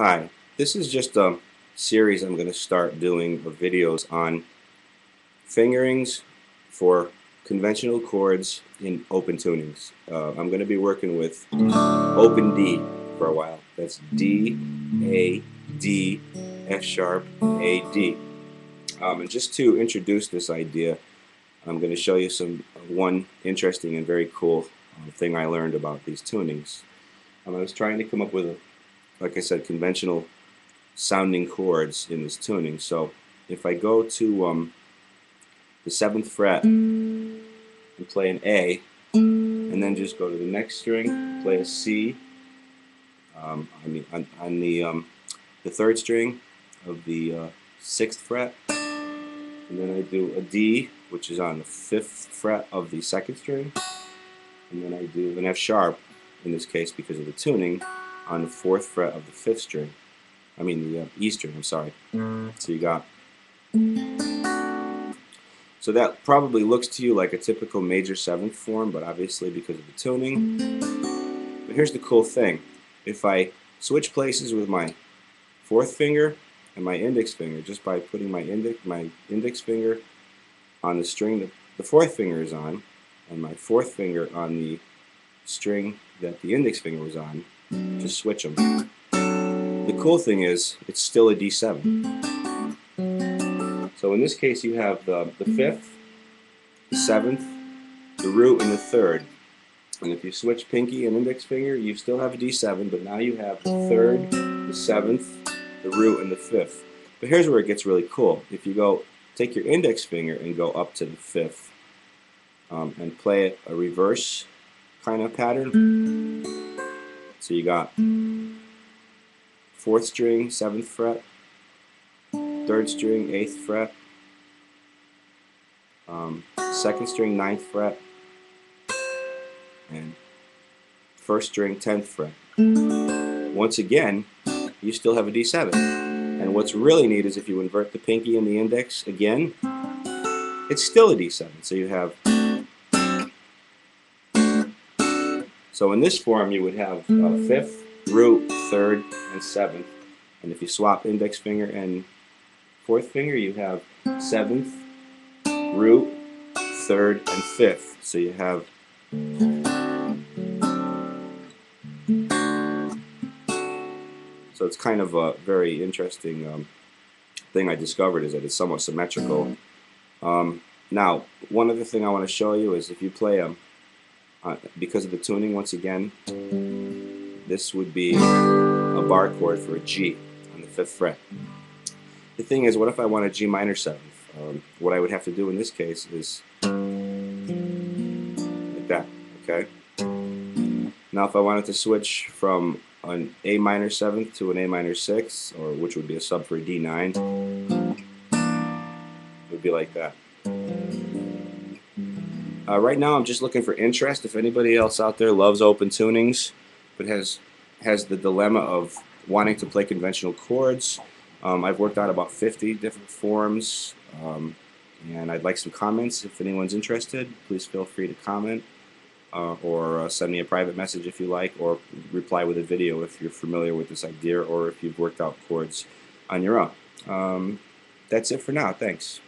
Hi, this is just a series I'm going to start doing of videos on fingerings for conventional chords in open tunings. I'm going to be working with open D for a while. That's D, A, D, F sharp, A, D. And just to introduce this idea, I'm going to show you one interesting and very cool thing I learned about these tunings. I was trying to come up with like I said, conventional sounding chords in this tuning. So if I go to the 7th fret and play an A, and then just go to the next string, play a C, on the 3rd string of the 6th fret, and then I do a D, which is on the 5th fret of the 2nd string, and then I do an F sharp, in this case because of the tuning, on the 4th fret of the 5th string. I mean the E string, I'm sorry. So you got... So that probably looks to you like a typical major 7th form, but obviously because of the tuning. But here's the cool thing. If I switch places with my 4th finger and my index finger, just by putting my index finger on the string that the 4th finger is on, and my 4th finger on the string that the index finger was on, just switch them. The cool thing is, it's still a D7. So in this case you have the 5th, the 7th, the root, and the 3rd. And if you switch pinky and index finger, you still have a D7, but now you have the 3rd, the 7th, the root, and the 5th. But here's where it gets really cool. If you take your index finger and go up to the 5th, and play it a reverse kind of pattern. So you got 4th string, 7th fret, 3rd string, 8th fret, 2nd string, 9th fret, and 1st string, 10th fret. Once again, you still have a D7. And what's really neat is if you invert the pinky and the index again, it's still a D7. So you have... So in this form you would have 5th, root, 3rd, and 7th. And if you swap index finger and 4th finger, you have 7th, root, 3rd, and 5th. So you have... So it's kind of a very interesting thing I discovered, is that it's somewhat symmetrical. Now, one other thing I want to show you is if you play because of the tuning, once again, this would be a bar chord for a G on the 5th fret. The thing is, what if I want a G minor 7th? What I would have to do in this case is like that, okay? Now if I wanted to switch from an A minor 7th to an A minor 6th, or which would be a sub for a D9, it would be like that. Right now I'm just looking for interest. If anybody else out there loves open tunings but has the dilemma of wanting to play conventional chords, I've worked out about 50 different forms, and I'd like some comments. If anyone's interested, please feel free to comment, or send me a private message if you like, or reply with a video if you're familiar with this idea, or if you've worked out chords on your own. That's it for now. Thanks.